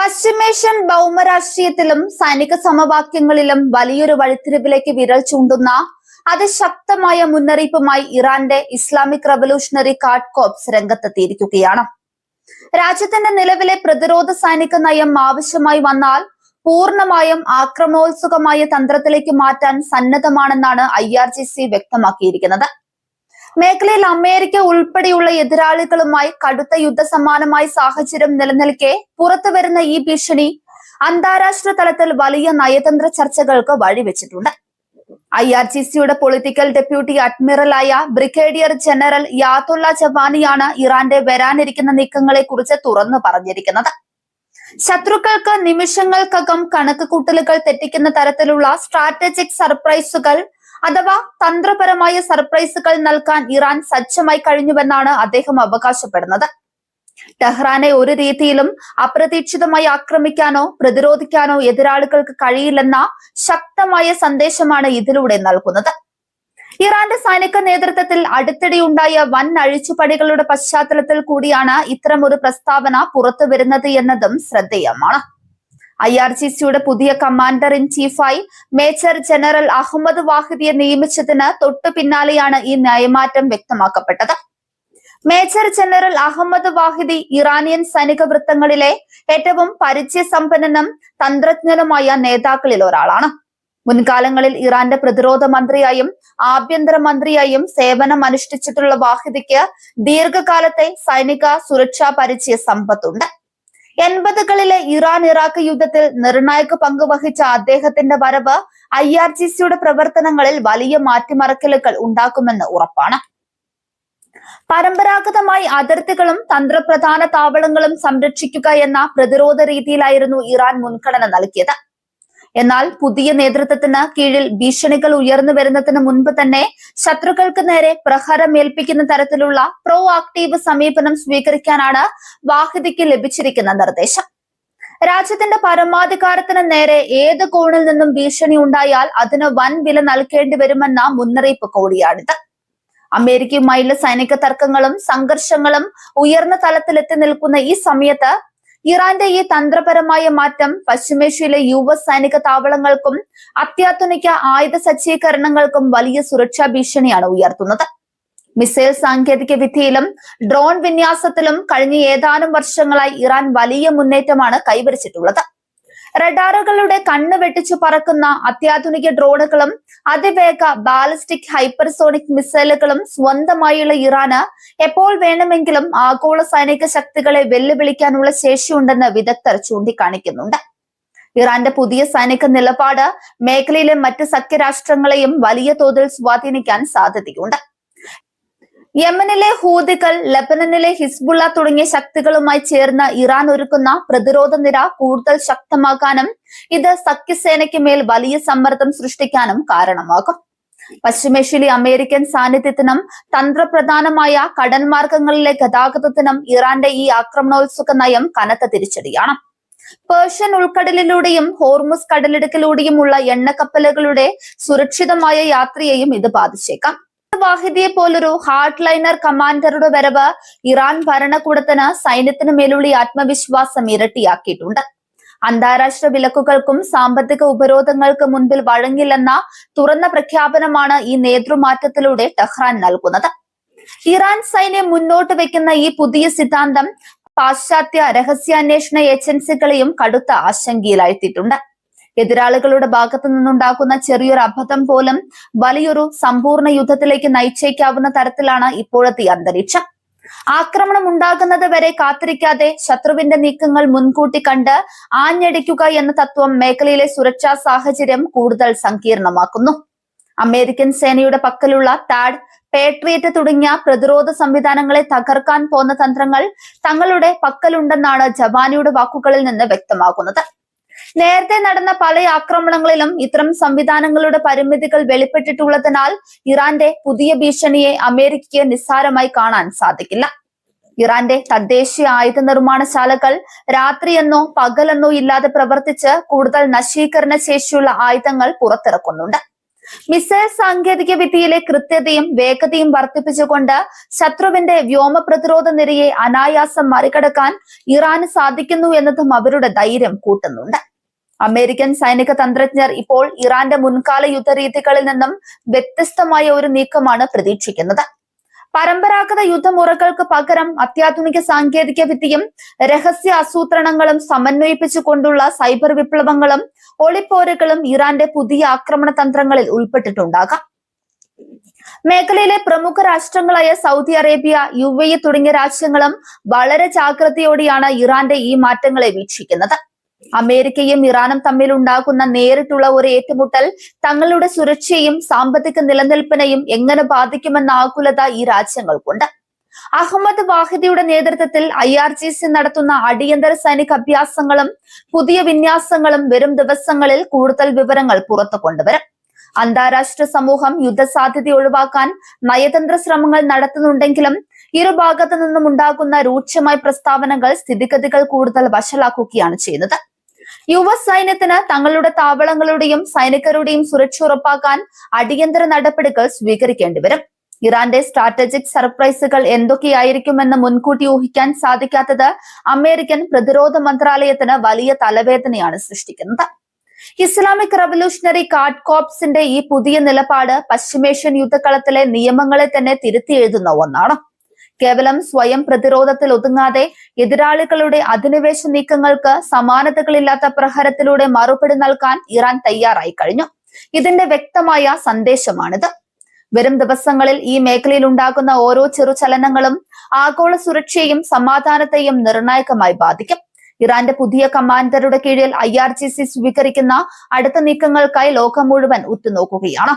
പശ്ചിമേഷ്യൻ ഭൗമരാഷ്ട്രീയത്തിലും സൈനിക സമവാക്യങ്ങളിലും വലിയൊരു വഴിത്തിരിവിലേക്ക് വിരൽ ചൂണ്ടുന്ന അതിശക്തമായ മുന്നറിയിപ്പുമായി ഇറാന്റെ ഇസ്ലാമിക് റവല്യൂഷണറി ഗാർഡ് കോർപ്സ് രംഗത്തെത്തിയിരിക്കുകയാണ്. രാജ്യത്തിന്റെ നിലവിലെ പ്രതിരോധ സൈനിക നയം ആവശ്യമായി വന്നാൽ പൂർണ്ണമായും ആക്രമണോത്സുകമായ തന്ത്രത്തിലേക്ക് മാറ്റാൻ സന്നദ്ധമാണെന്നാണ് IRGC വ്യക്തമാക്കിയിരിക്കുന്നത്. മേഖലയിൽ അമേരിക്ക ഉൾപ്പെടെയുള്ള എതിരാളികളുമായി കടുത്ത യുദ്ധസമാനമായ സാഹചര്യം നിലനിൽക്കെ പുറത്തുവരുന്ന ഈ ഭീഷണി അന്താരാഷ്ട്ര തലത്തിൽ വലിയ നയതന്ത്ര ചർച്ചകൾക്ക് വഴിവെച്ചിട്ടുണ്ട്. IRGCയുടെ പൊളിറ്റിക്കൽ ഡെപ്യൂട്ടി അഡ്മിറലായ ബ്രിഗേഡിയർ ജനറൽ യാത്തുള്ള ജവാനിയാണ് ഇറാന്റെ വരാനിരിക്കുന്ന നീക്കങ്ങളെ കുറിച്ച് തുറന്നു പറഞ്ഞിരിക്കുന്നത്. ശത്രുക്കൾക്ക് നിമിഷങ്ങൾക്കകം കണക്കുകൂട്ടലുകൾ തെറ്റിക്കുന്ന തരത്തിലുള്ള സ്ട്രാറ്റജിക് സർപ്രൈസുകൾ അഥവാ തന്ത്രപരമായ സർപ്രൈസുകൾ നൽകാൻ ഇറാൻ സജ്ജമായി കഴിഞ്ഞുവെന്നാണ് അദ്ദേഹം അവകാശപ്പെടുന്നത്. ടെഹ്റാനെ ഒരു രീതിയിലും അപ്രതീക്ഷിതമായി ആക്രമിക്കാനോ പ്രതിരോധിക്കാനോ എതിരാളികൾക്ക് കഴിയില്ലെന്ന ശക്തമായ സന്ദേശമാണ് ഇതിലൂടെ നൽകുന്നത്. ഇറാന്റെ സൈനിക നേതൃത്വത്തിൽ അടുത്തിടെയുണ്ടായ വൻ അഴിച്ചുപണികളുടെ പശ്ചാത്തലത്തിൽ കൂടിയാണ് ഇത്തരമൊരു പ്രസ്താവന പുറത്തുവരുന്നത് എന്നതും ശ്രദ്ധേയമാണ്. IRGCയുടെ പുതിയ കമാൻഡർ ഇൻ ചീഫായി മേജർ ജനറൽ അഹമ്മദ് വാഹിദിയെ നിയമിച്ചതിന് തൊട്ടു പിന്നാലെയാണ് ഈ നയമാറ്റം വ്യക്തമാക്കപ്പെട്ടത്. Major general Ahmad Vahidi Iranian സൈനിക വൃത്തങ്ങളിലെ ഏറ്റവും പരിചയസമ്പന്നനും തന്ത്രജ്ഞനുമായ നേതാക്കളിൽ ഒരാളാണ്. മുൻകാലങ്ങളിൽ ഇറാന്റെ പ്രതിരോധ മന്ത്രിയായും ആഭ്യന്തര മന്ത്രിയായും സേവനം അനുഷ്ഠിച്ചിട്ടുള്ള വാഹിദിക്ക് ദീർഘകാലത്തെ സൈനിക സുരക്ഷാ പരിചയ സമ്പത്തുണ്ട്. 80കളിലെ ഇറാൻ ഇറാഖ് യുദ്ധത്തിൽ നിർണായക പങ്ക് വഹിച്ച അദ്ദേഹത്തിന്റെ വരവ് IRGCയുടെ പ്രവർത്തനങ്ങളിൽ വലിയ മാറ്റിമറിക്കലുകൾ ഉണ്ടാക്കുമെന്ന് ഉറപ്പാണ്. പരമ്പരാഗതമായി അതിർത്തികളും തന്ത്രപ്രധാന താവളങ്ങളും സംരക്ഷിക്കുക എന്ന പ്രതിരോധ രീതിയിലായിരുന്നു ഇറാൻ മുൻഗണന നൽകിയത്. എന്നാൽ പുതിയ നേതൃത്വത്തിന് കീഴിൽ ഭീഷണികൾ ഉയർന്നു വരുന്നതിന് മുൻപ് തന്നെ ശത്രുക്കൾക്ക് നേരെ പ്രഹരമേൽപ്പിക്കുന്ന തരത്തിലുള്ള പ്രോ ആക്റ്റീവ് സമീപനം സ്വീകരിക്കാനാണ് വാഹിദിക്ക് ലഭിച്ചിരിക്കുന്ന നിർദ്ദേശം. രാജ്യത്തിന്റെ പരമാധികാരത്തിന് നേരെ ഏത് കോണിൽ നിന്നും ഭീഷണി ഉണ്ടായാൽ അതിന് വൻ വില നൽകേണ്ടി വരുമെന്ന മുന്നറിയിപ്പ് കൂടിയാണിത്. അമേരിക്കയുമായുള്ള സൈനിക തർക്കങ്ങളും സംഘർഷങ്ങളും ഉയർന്ന തലത്തിലെത്തി നിൽക്കുന്ന ഈ സമയത്ത് ഇറാന്റെ ഈ തന്ത്രപരമായ മാറ്റം പശ്ചിമേഷ്യയിലെ US സൈനിക താവളങ്ങൾക്കും അത്യാധുനിക ആയുധ സജ്ജീകരണങ്ങൾക്കും വലിയ സുരക്ഷാ ഭീഷണിയാണ് ഉയർത്തുന്നത്. മിസൈൽ സാങ്കേതിക വിദ്യയിലും ഡ്രോൺ വിന്യാസത്തിലും കഴിഞ്ഞ ഏതാനും വർഷങ്ങളായി ഇറാൻ വലിയ മുന്നേറ്റമാണ് കൈവരിച്ചിട്ടുള്ളത്. റഡാറുകളുടെ കണ്ണ് വെട്ടിച്ചു പറക്കുന്ന അത്യാധുനിക ഡ്രോണുകളും അതിവേഗ ബാലിസ്റ്റിക് ഹൈപ്പർസോണിക് മിസൈലുകളും സ്വന്തമായുള്ള ഇറാന് എപ്പോൾ വേണമെങ്കിലും ആഗോള സൈനിക ശക്തികളെ വെല്ലുവിളിക്കാനുള്ള ശേഷിയുണ്ടെന്ന് വിദഗ്ധർ ചൂണ്ടിക്കാണിക്കുന്നുണ്ട്. ഇറാന്റെ പുതിയ സൈനിക നിലപാട് മേഖലയിലെ മറ്റ് സഖ്യരാഷ്ട്രങ്ങളെയും വലിയ തോതിൽ സ്വാധീനിക്കാൻ സാധ്യതയുണ്ട്. യമനിലെ ഹൂതികൾ, ലബനനിലെ ഹിസ്ബുള്ള തുടങ്ങിയ ശക്തികളുമായി ചേർന്ന് ഇറാൻ ഒരുക്കുന്ന പ്രതിരോധ നിര കൂടുതൽ ശക്തമാക്കാനും ഇത് സഖ്യസേനയ്ക്ക് മേൽ വലിയ സമ്മർദ്ദം സൃഷ്ടിക്കാനും കാരണമാകും. പശ്ചിമേഷ്യയിലെ അമേരിക്കൻ സാന്നിധ്യത്തിനും തന്ത്രപ്രധാനമായ കടൽമാർഗങ്ങളിലെ ഗതാഗതത്തിനും ഇറാന്റെ ഈ ആക്രമണോത്സുക നയം കനത്ത തിരിച്ചടിയാണ്. പേർഷ്യൻ ഉൾക്കടലിലൂടെയും ഹോർമുസ് കടലിടുക്കിലൂടെയുമുള്ള എണ്ണക്കപ്പലുകളുടെ സുരക്ഷിതമായ യാത്രയെയും ഇത് ബാധിച്ചേക്കാം. വാഹിദിയെ പോലൊരു ഹാർഡ് ലൈനർ കമാൻഡറുടെ വരവ് ഇറാൻ ഭരണകൂടത്തിന് സൈന്യത്തിന് മേലുള്ള ആത്മവിശ്വാസം ഇരട്ടിയാക്കിയിട്ടുണ്ട്. അന്താരാഷ്ട്ര വിലക്കുകൾക്കും സാമ്പത്തിക ഉപരോധങ്ങൾക്ക് മുൻപിൽ വഴങ്ങില്ലെന്ന തുറന്ന പ്രഖ്യാപനമാണ് ഈ നേതൃമാറ്റത്തിലൂടെ ടെഹ്റാൻ നൽകുന്നത്. ഇറാൻ സൈന്യം മുന്നോട്ട് വെക്കുന്ന ഈ പുതിയ സിദ്ധാന്തം പാശ്ചാത്യ രഹസ്യാന്വേഷണ ഏജൻസികളെയും കടുത്ത ആശങ്കയിലാഴ്ത്തിയിട്ടുണ്ട്. എതിരാളികളുടെ ഭാഗത്തു നിന്നുണ്ടാകുന്ന ചെറിയൊരു അബദ്ധം പോലും വലിയൊരു സമ്പൂർണ്ണ യുദ്ധത്തിലേക്ക് നയിച്ചേക്കാവുന്ന തരത്തിലാണ് ഇപ്പോഴത്തെ അന്തരീക്ഷം. ആക്രമണം ഉണ്ടാകുന്നത് വരെ കാത്തിരിക്കാതെ ശത്രുവിന്റെ നീക്കങ്ങൾ മുൻകൂട്ടി കണ്ട് ആഞ്ഞടിക്കുക എന്ന തത്വം മേഖലയിലെ സുരക്ഷാ സാഹചര്യം കൂടുതൽ സങ്കീർണമാക്കുന്നു. അമേരിക്കൻ സേനയുടെ പക്കലുള്ള താഡ്, പേട്രിയറ്റ് തുടങ്ങിയ പ്രതിരോധ സംവിധാനങ്ങളെ തകർക്കാൻ പോന്ന തന്ത്രങ്ങൾ തങ്ങളുടെ പക്കലുണ്ടെന്നാണ് ജവാനിയുടെ വാക്കുകളിൽ നിന്ന് വ്യക്തമാകുന്നത്. നേരത്തെ നടന്ന പല ആക്രമണങ്ങളിലും ഇത്തരം സംവിധാനങ്ങളുടെ പരിമിതികൾ വെളിപ്പെട്ടിട്ടുള്ളതിനാൽ ഇറാന്റെ പുതിയ ഭീഷണിയെ അമേരിക്കയ്ക്ക് നിസ്സാരമായി കാണാൻ സാധിക്കില്ല. ഇറാന്റെ തദ്ദേശീയ ആയുധ നിർമ്മാണശാലകൾ രാത്രിയെന്നോ പകലെന്നോ ഇല്ലാതെ പ്രവർത്തിച്ച് കൂടുതൽ നശീകരണ ശേഷിയുള്ള ആയുധങ്ങൾ പുറത്തിറക്കുന്നുണ്ട്. മിസൈൽ സാങ്കേതിക വിദ്യയിലെ കൃത്യതയും വേഗതയും വർദ്ധിപ്പിച്ചുകൊണ്ട് ശത്രുവിന്റെ വ്യോമ പ്രതിരോധ നിരയെ അനായാസം മറികടക്കാൻ ഇറാന് സാധിക്കുന്നു എന്നതും അവരുടെ ധൈര്യം കൂട്ടുന്നുണ്ട്. അമേരിക്കൻ സൈനിക തന്ത്രജ്ഞർ ഇപ്പോൾ ഇറാന്റെ മുൻകാല യുദ്ധരീതികളിൽ നിന്നും വ്യത്യസ്തമായ ഒരു നീക്കമാണ് പ്രതീക്ഷിക്കുന്നത്. പരമ്പരാഗത യുദ്ധമുറകൾക്ക് പകരം അത്യാധുനിക സാങ്കേതിക വിദ്യയും രഹസ്യ ആസൂത്രണങ്ങളും സമന്വയിപ്പിച്ചുകൊണ്ടുള്ള സൈബർ വിപ്ലവങ്ങളും ഒളിപ്പോരുകളും ഇറാന്റെ പുതിയ ആക്രമണ തന്ത്രങ്ങളിൽ ഉൾപ്പെട്ടിട്ടുണ്ടാകാം. മേഖലയിലെ പ്രമുഖ രാഷ്ട്രങ്ങളായ സൗദി അറേബ്യ, UAE തുടങ്ങിയ രാജ്യങ്ങളും വളരെ ജാഗ്രതയോടെയാണ് ഇറാന്റെ ഈ മാറ്റങ്ങളെ വീക്ഷിക്കുന്നത്. അമേരിക്കയും ഇറാനും തമ്മിൽ ഉണ്ടാകുന്ന നേരിട്ടുള്ള ഒരു ഏറ്റുമുട്ടൽ തങ്ങളുടെ സുരക്ഷയെയും സാമ്പത്തിക നിലനിൽപ്പിനെയും എങ്ങനെ ബാധിക്കുമെന്ന ആകുലത ഈ രാജ്യങ്ങൾക്കുണ്ട്. അഹമ്മദ് വാഹിദിയുടെ നേതൃത്വത്തിൽ IRGC നടത്തുന്ന അടിയന്തര സൈനിക അഭ്യാസങ്ങളും പുതിയ വിന്യാസങ്ങളും വരും ദിവസങ്ങളിൽ കൂടുതൽ വിവരങ്ങൾ പുറത്തു കൊണ്ടുവരും. അന്താരാഷ്ട്ര സമൂഹം യുദ്ധസാധ്യത ഒഴിവാക്കാൻ നയതന്ത്ര ശ്രമങ്ങൾ നടത്തുന്നുണ്ടെങ്കിലും ഇരുഭാഗത്തു നിന്നും ഉണ്ടാകുന്ന രൂക്ഷമായ പ്രസ്താവനകൾ സ്ഥിതിഗതികൾ കൂടുതൽ വഷളാക്കുകയാണ് ചെയ്യുന്നത്. US സൈന്യത്തിന് തങ്ങളുടെ താവളങ്ങളുടെയും സൈനികരുടെയും സുരക്ഷ ഉറപ്പാക്കാൻ അടിയന്തര നടപടികൾ സ്വീകരിക്കേണ്ടി വരും. ഇറാന്റെ സ്ട്രാറ്റജിക് സർപ്രൈസുകൾ എന്തൊക്കെയായിരിക്കുമെന്ന് മുൻകൂട്ടി ഊഹിക്കാൻ സാധിക്കാത്തത് അമേരിക്കൻ പ്രതിരോധ മന്ത്രാലയത്തിന് വലിയ തലവേദനയാണ് സൃഷ്ടിക്കുന്നത്. ഇസ്ലാമിക് റവല്യൂഷണറി ഗാർഡ് കോർപ്സിന്റെ ഈ പുതിയ നിലപാട് പശ്ചിമേഷ്യൻ യുദ്ധക്കളത്തിലെ നിയമങ്ങളെ തന്നെ തിരുത്തി എഴുതുന്ന ഒന്നാണ്. കേവലം സ്വയം പ്രതിരോധത്തിൽ ഒതുങ്ങാതെ എതിരാളികളുടെ അധിനിവേശ നീക്കങ്ങൾക്ക് സമാനതകളില്ലാത്ത പ്രഹരത്തിലൂടെ മറുപടി നൽകാൻ ഇറാൻ തയ്യാറായി കഴിഞ്ഞു. ഇതിന്റെ വ്യക്തമായ സന്ദേശമാണിത്. വരും ദിവസങ്ങളിൽ ഈ മേഖലയിൽ ഉണ്ടാകുന്ന ഓരോ ചെറുചലനങ്ങളും ആഗോള സുരക്ഷയെയും സമാധാനത്തെയും നിർണായകമായി ബാധിക്കും. ഇറാന്റെ പുതിയ കമാൻഡറുടെ കീഴിൽ IRGC സ്വീകരിക്കുന്ന അടുത്ത നീക്കങ്ങൾക്കായി ലോകം മുഴുവൻ ഉറ്റുനോക്കുകയാണ്.